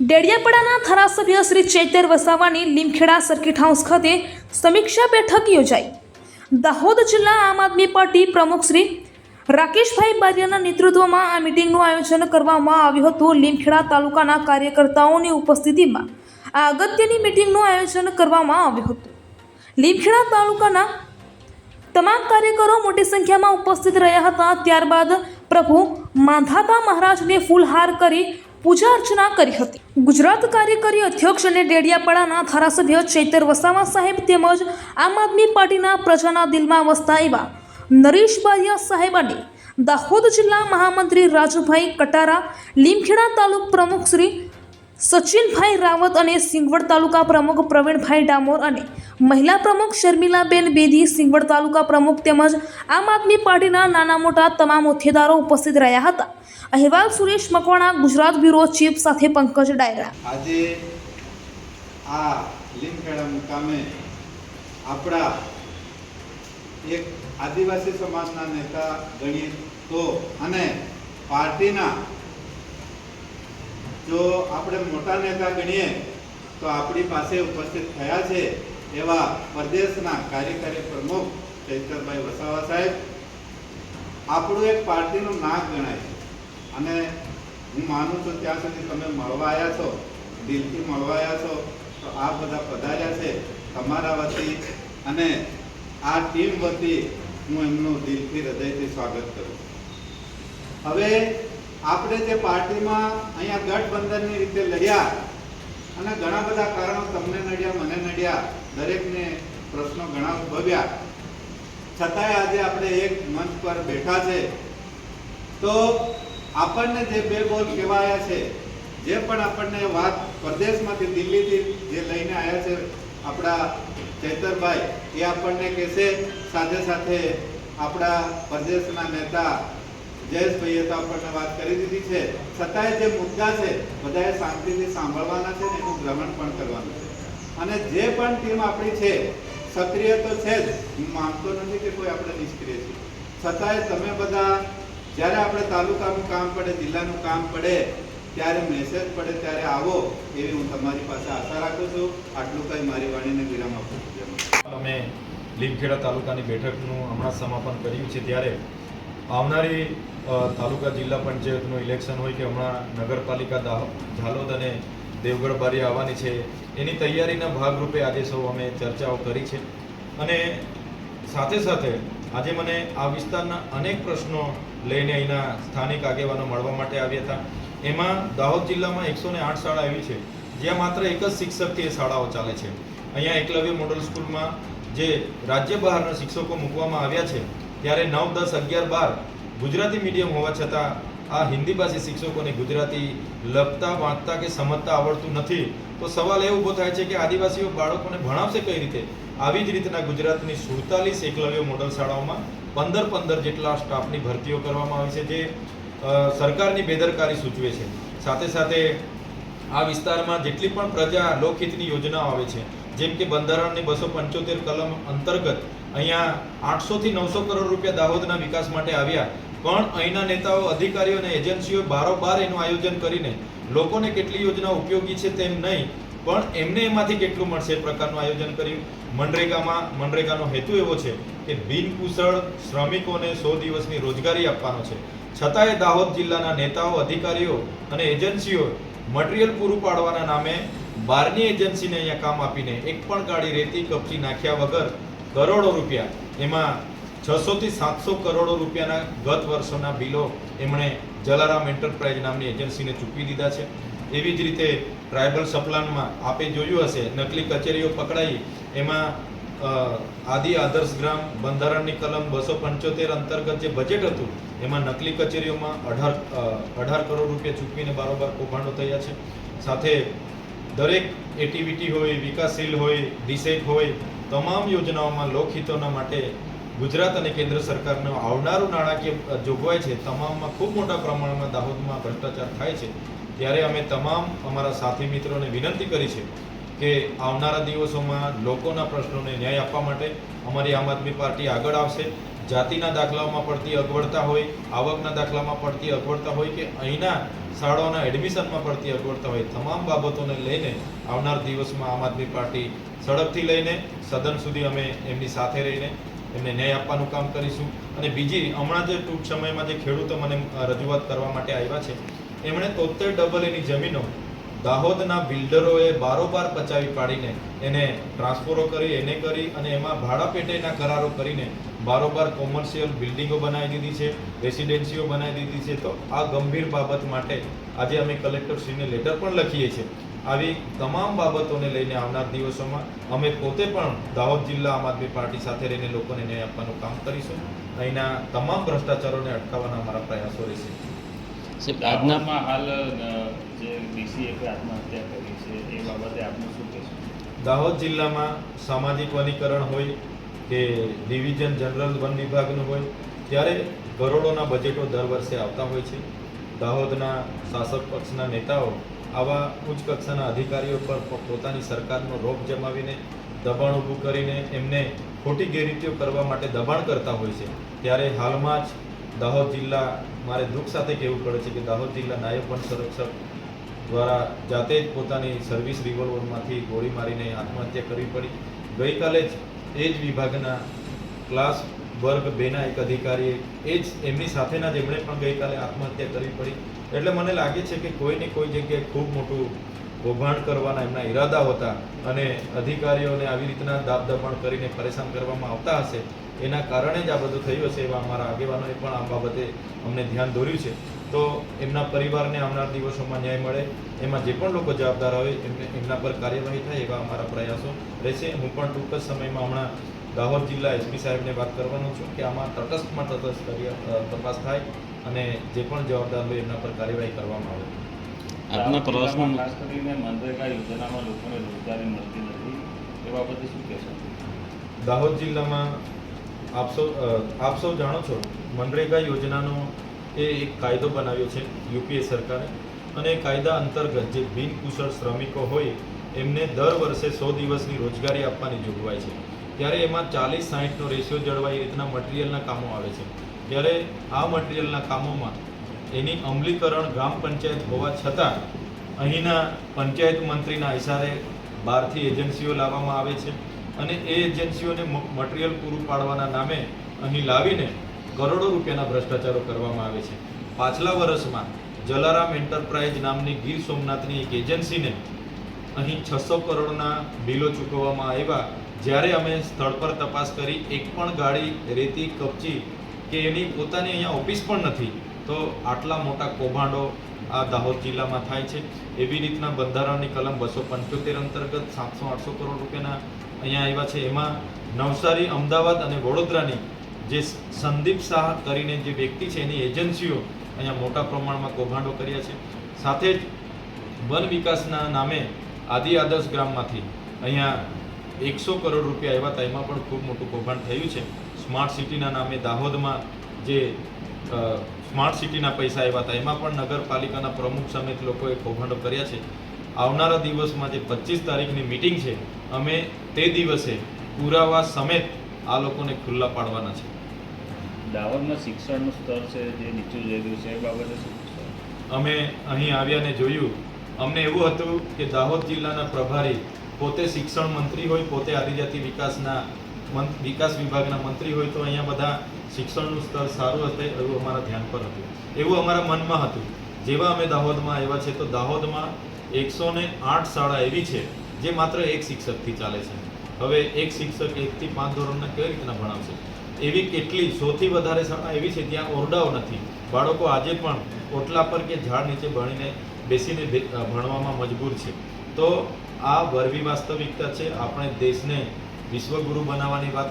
ડેડિયાપાડાના ધારાસભ્ય Shri Chaitar વસાવાની Limkheda circuit house ખાતે સમીક્ષા બેઠક યોજાઈ। દાહોદ જિલ્લા આમ આદમી પાર્ટી પ્રમુખ શ્રી રાકેશભાઈ બારિયાના નેતૃત્વમાં આ મીટિંગનું આયોજન કરવામાં આવ્યું હતું। લીમખેડા તાલુકાના કાર્યકર્તાઓની ઉપસ્થિતિમાં આ અગત્યની મીટિંગનું આયોજન કરવામાં આવ્યું હતું। લીમખેડા તાલુકાના તમામ કાર્યકરો મોટી સંખ્યામાં ઉપસ્થિત રહ્યા હતા। ત્યારબાદ પ્રભુ માંધાતા મહારાજને ફૂલહાર કરી પૂજા અર્ચના કરી હતી। ગુજરાત કાર્યકારી અધ્યક્ષ અને ડેડિયાપાડાના ધારાસભ્ય ચૈતર વસાવા સાહેબ તેમજ આમ આદમી પાર્ટીના પ્રજાના દિલમાં વસતા એવા નરેશ બારિયા સાહેબ અને દાહોદ જિલ્લા મહામંત્રી રાજુભાઈ કટારા, લીમખેડા તાલુકા પ્રમુખ શ્રી સચિનભાઈ રાવત અને સિંગવડ તાલુકા પ્રમુખ પ્રવીણભાઈ ડામોર અને મહિલા પ્રમુખ શર્મિલાબેન બેદી, સિંગવડ તાલુકા પ્રમુખ તેમજ આમ આદમી પાર્ટીના નાના મોટા તમામ હોદ્દેદારો ઉપસ્થિત રહ્યા હતા। અહેવાલ સુરેશ મકવાણા, ગુજરાત બ્યુરો ચીફ સાથે પંકજ ડાયરા। આજે આ લીમખેડા મુકામે આપણા એક આદિવાસી સમાજના નેતા ગણીએ તો અને પાર્ટીના જો આપણે મોટા નેતા ગણીએ તો આપણી પાસે ઉપસ્થિત થયા છે એવા પ્રદેશના કાર્યકારી પ્રમુખ ચૈતરભાઈ વસાવા સાહેબ। આપણું એક પાર્ટીનું નાક ગણાય છે અને હું માનું છું ત્યાં સુધી તમે મળવા આવ્યા છો, દિલથી મળવા આવ્યા છો, તો આ બધા પધાર્યા છે તમારા વતી અને આ ટીમ વતી હું એમનું દિલથી હૃદયથી સ્વાગત કરું છું। હવે આપણે જે પાર્ટીમાં અહીંયા ગઠબંધનની રીતે લડ્યા અને ઘણા બધા કારણો તમને નડ્યા, મને નડ્યા, દરેકને પ્રશ્નો ઘણા ઉદ્ભવ્યા, છતાંય આજે આપણે એક મંચ પર બેઠા છે તો આપણને જે બે બોલ કહેવાયા છે, જે પણ આપણને વાત પ્રદેશમાંથી દિલ્હીથી જે લઈને આવ્યા છે આપણા ચૈતરભાઈ, એ આપણને કહેશે, સાથે સાથે આપણા પ્રદેશના નેતા જયેશભાઈએ તો આપણને વાત કરી દીધી છે, છતાંય જે મુદ્દા છે બધાએ શાંતિથી સાંભળવાના છે ને એનું ગ્રહણ પણ કરવાનું છે। અને જે પણ ટીમ આપણી છે સક્રિય તો છે જ, હું માનતો નથી કે કોઈ આપણે નિષ્ક્રિય છે, છતાંય તમે બધા જ્યારે આપણે તાલુકાનું કામ પડે, જિલ્લાનું કામ પડે, ત્યારે મેસેજ પડે ત્યારે આવો એવી હું તમારી પાસે આશા રાખું છું। આટલું કંઈ મારી વાણીને વિરામ આપું છું। અમે લીમખેડા તાલુકાની બેઠકનું હમણાં સમાપન કર્યું છે ત્યારે આવનારી તાલુકા જિલ્લા પંચાયતનું ઇલેક્શન હોય કે હમણાં નગરપાલિકા ઝાલોદ અને દેવગઢ બારી આવવાની છે, એની તૈયારીના ભાગરૂપે આજે સૌ અમે ચર્ચાઓ કરી છે અને સાથે સાથે આજે મને આ વિસ્તારના અનેક પ્રશ્નો લઈને અહીંના સ્થાનિક આગેવાનો મળવા માટે આવ્યા હતા। એમાં દાહોદ જિલ્લામાં 108 શાળા એવી છે જ્યાં માત્ર એક જ શિક્ષકથી એ શાળાઓ ચાલે છે। અહીંયા એકલવ્ય મોડલ સ્કૂલમાં જે રાજ્ય બહારના શિક્ષકો મૂકવામાં આવ્યા છે ત્યારે 9, 10, 11, 12 ગુજરાતી મીડિયમ હોવા છતાં આ હિન્દી ભાષી શિક્ષકોને ગુજરાતી લખતા, વાંચતા કે સમજતા આવડતું નથી। તો સવાલ એ ઊભો થાય છે કે આદિવાસીઓ બાળકોને ભણાવશે કઈ રીતે? આવી જ રીતના ગુજરાતની 47 એકલવ્ય મોડલ શાળાઓમાં 15 જેટલા સ્ટાફની ભરતીઓ કરવામાં આવી છે, જે સરકારની બેદરકારી સૂચવે છે। સાથે સાથે આ વિસ્તારમાં જેટલી પણ પ્રજા લોકહિતની યોજનાઓ આવે છે, જેમ કે બંધારણની 275 કલમ અંતર્ગત અહીંયા 800 થી 900 કરોડ રૂપિયા દાહોદના વિકાસ માટે આવ્યા, પણ અહીંના નેતાઓ, અધિકારીઓ અને એજન્સીઓ બારોબાર એનું આયોજન કરીને લોકોને કેટલી યોજના ઉપયોગી છે તેમ નહીં, પણ એમને એમાંથી કેટલું મળશે એ પ્રકારનું આયોજન કર્યું। મનરેગાનો હેતુ એવો છે કે બિનકુશળ શ્રમિકોને 100 દિવસની રોજગારી આપવાનો છે, છતાંય દાહોદ જિલ્લાના નેતાઓ, અધિકારીઓ અને એજન્સીઓ મટીરિયલ પૂરું પાડવાના નામે બહારની એજન્સીને અહીંયા કામ આપીને એક પણ ગાડી રેતી કપચી નાખ્યા વગર કરોડો રૂપિયા, એમાં 600 થી 700 કરોડો રૂપિયાના ગત વર્ષોના બિલો એમણે જલારામ એન્ટરપ્રાઇઝ નામની એજન્સીને ચૂકવી દીધા છે। એવી જ રીતે ટ્રાઇબલ સપ્લાનમાં આપે જોયું હશે, નકલી કચેરીઓ પકડાઈ, એમાં આદિ આદર્શ ગ્રામ બંધારણની કલમ 275 અંતર્ગત જે બજેટ હતું એમાં નકલી કચેરીઓમાં 18 કરોડ રૂપિયા ચૂકવીને બારોબાર કૌભાંડો થયા છે। સાથે દરેક એટીવીટી હોય, વિકાસશીલ હોય, ડિસેટ હોય, તમામ યોજનાઓમાં લોકહિતોના માટે ગુજરાત અને કેન્દ્ર સરકારનું આવનારું નાણાકીય જોગવાઈ છે, તમામમાં ખૂબ મોટા પ્રમાણમાં દાહોદમાં ભ્રષ્ટાચાર થાય છે। ત્યારે અમે તમામ અમારા સાથી મિત્રોને વિનંતી કરી છે કે આવનારા દિવસોમાં લોકોના પ્રશ્નોને ન્યાય આપવા માટે અમારી આમ આદમી પાર્ટી આગળ આવશે। જાતિના દાખલાઓમાં પડતી અગવડતા હોય, આવકના દાખલામાં પડતી અગવડતા હોય કે અહીંના શાળાઓના એડમિશનમાં પડતી અગવડતા હોય, તમામ બાબતોને લઈને આવનાર દિવસમાં આમ આદમી પાર્ટી સડકથી લઈને સદન સુધી અમે એમની સાથે રહીને એમને ન્યાય આપવાનું કામ કરીશું. અને બીજી હમણાં જે ટૂંક સમયમાં જે ખેડૂતો મને રજૂઆત કરવા માટે આવ્યા છે, એમણે 73 એની જમીનો દાહોદના બિલ્ડરોએ બારોબાર પચાવી પાડીને એને ટ્રાન્સફરો કરી અને એમાં ભાડા પેટેના કરારો કરીને બારોબાર કોમર્શિયલ બિલ્ડિંગો બનાવી દીધી છે, રેસિડેન્સીઓ બનાવી દીધી છે. તો આ ગંભીર બાબત માટે આજે અમે કલેક્ટરશ્રીને લેટર પણ લખીએ છીએ. આવી તમામ બાબતોને લઈને આવનાર દિવસોમાં અમે પોતે પણ દાહોદ જિલ્લા આમ આદમી પાર્ટી સાથે રહીને લોકોને ન્યાય આપવાનું કામ કરીશું. અહીંના તમામ ભ્રષ્ટાચારોને અટકાવવાના અમારા પ્રયાસો રહેશે. આજનામાં હાલ જે ડીસીએફે આત્મહત્યા કરી છે એ બાબતે આપનું શું કહેશું? દાહોદ જિલ્લામાં સામાજિક વનીકરણ હોય કે ડિવિઝન જનરલ વન વિભાગનું હોય, ત્યારે કરોડોના બજેટો દર વર્ષે આવતા હોય છે. દાહોદના શાસક પક્ષના નેતાઓ આવા ઉચ્ચ કક્ષાના અધિકારીઓ પર પોતાની સરકારનો રોપ જમાવીને દબાણ ઊભું કરીને એમને ખોટી ગેરરીતિઓ કરવા માટે દબાણ કરતા હોય છે. ત્યારે હાલમાં જ દાહોદ જિલ્લા, મારે દુઃખ સાથે કહેવું પડે છે કે દાહોદ જિલ્લા નાયબ વન સંરક્ષક દ્વારા જાતે જ પોતાની સર્વિસ રિવોલ્વરમાંથી ગોળી મારીને આત્મહત્યા કરવી પડી. ગઈકાલે જ એ જ વિભાગના ક્લાસ વર્ગ 2ના એક અધિકારીએ એમની સાથેના જ એમણે પણ ગઈકાલે આત્મહત્યા કરવી પડી. એટલે મને લાગે છે કે કોઈને કોઈ જગ્યાએ ખૂબ મોટું કૌભાંડ કરવાના એમના ઈરાદા હતા અને અધિકારીઓને આવી રીતના દાબ દબાણ કરીને પરેશાન કરવામાં આવતા હશે. એના કારણે જ આ બધું થયું હશે એવા અમારા આગેવાનોએ પણ આ બાબતે અમને ધ્યાન દોર્યું છે. તો એમના પરિવારને આવનાર દિવસોમાં ન્યાય મળે, એમાં જે પણ લોકો જવાબદાર હોય એમના પર કાર્યવાહી થાય એવા અમારા પ્રયાસો રહેશે. હું પણ ટૂંક જ સમયમાં હમણાં દાહોદ જિલ્લા એસપી સાહેબને વાત કરવાનો છું કે આમાં તટસ્થમાં તટસ્થ તપાસ થાય અને જે પણ જવાબદાર હોય એમના પર કાર્યવાહી કરવામાં આવે. આપના પ્રવાસમાં ખાસ કરીને મનરેગા યોજનામાં લોકોને રોજગારી મળતી નથી એ બાબતે શું કહેશો? દાહોદ જિલ્લામાં આપ સૌ જાણો છો, મનરેગા યોજનાનો એક કાયદો બનાવ્યો છે યુપીએ સરકારે, અને એ કાયદા અંતર્ગત જે બિનકુશળ શ્રમિકો હોય એમને દર વર્ષે 100 દિવસની રોજગારી આપવાની જોગવાઈ છે. ત્યારે એમાં 40-60નો રેશિયો જળવાય એ રીતના મટીરિયલના કામો આવે છે. ત્યારે આ મટીરિયલના કામોમાં એની અમલીકરણ ગ્રામ પંચાયત હોવા છતાં અહીંના પંચાયત મંત્રીના ઇશારે બહારથી એજન્સીઓ લાવવામાં આવે છે અને એ એજન્સીઓને મટીરિયલ પૂરું પાડવાના નામે અહીં લાવીને કરોડો રૂપિયાના ભ્રષ્ટાચારો કરવામાં આવે છે. પાછલા વર્ષમાં જલારામ એન્ટરપ્રાઇઝ નામની ગીર સોમનાથની એક એજન્સીને અહીં 600 કરોડના બિલો ચૂકવવામાં આવ્યા. જ્યારે અમે સ્થળ પર તપાસ કરી, એક પણ ગાડી રેતી કપચી કે એની પોતાની અહીંયા ઓફિસ પણ નથી. તો આટલા મોટા કૌભાંડો આ દાહોદ જિલ્લામાં થાય છે. એવી રીતના બંધારણની કલમ 275 અંતર્ગત 700-800 કરોડ રૂપિયાના અહીંયા આવ્યા છે. એમાં નવસારી, અમદાવાદ અને વડોદરાની જે સંદીપ શાહ કરીને જે વ્યક્તિ છે એની એજન્સીઓ અહીંયા મોટા પ્રમાણમાં કૌભાંડો કર્યા છે. સાથે જ વન વિકાસના નામે આદર્શ ગ્રામમાંથી અહીંયા 100 કરોડ રૂપિયા આવ્યા હતા, એમાં પણ ખૂબ મોટું કૌભાંડ થયું છે. સ્માર્ટ સિટીના નામે દાહોદમાં જે સ્માર્ટ સિટીના પૈસા આવ્યા હતા એમાં પણ નગરપાલિકાના પ્રમુખ સમેત લોકોએ કૌભાંડો કર્યા છે. આવનારા દિવસમાં જે 25 તારીખની મિટિંગ છે, અમે તે દિવસે પુરાવા સમેત આ લોકોને ખુલ્લા પાડવાના છે. દાહોદમાં શિક્ષણનું સ્તર છે જે નીચું જઈ રહ્યું છે એ બાબતે શું કહેશો? અમે અહીં આવ્યા ને જોયું, અમને એવું હતું કે દાહોદ જિલ્લાના પ્રભારી પોતે શિક્ષણ મંત્રી હોય, પોતે આદિજાતિ વિકાસ વિભાગના મંત્રી હોય, તો અહીંયા બધા શિક્ષણનું સ્તર સારું હશે એવું અમારા ધ્યાન પર હતું, એવું અમારા મનમાં હતું. જેવા અમે દાહોદમાં આવ્યા છે તો દાહોદમાં 108 શાળા એવી છે જે માત્ર એક શિક્ષકથી ચાલે છે. હવે એક શિક્ષક 1 થી 5 ધોરણને કેવી રીતના ભણાવશે? એવી કેટલી 100થી વધારે શાળા એવી છે ત્યાં ઓરડાઓ નથી. બાળકો આજે પણ ઓટલા પર કે ઝાડ નીચે બેસીને ભણવામાં મજબૂર છે. તો આ વરવી વાસ્તવિકતા છે. આપણે દેશને વિશ્વગુરુ બનાવવાની વાત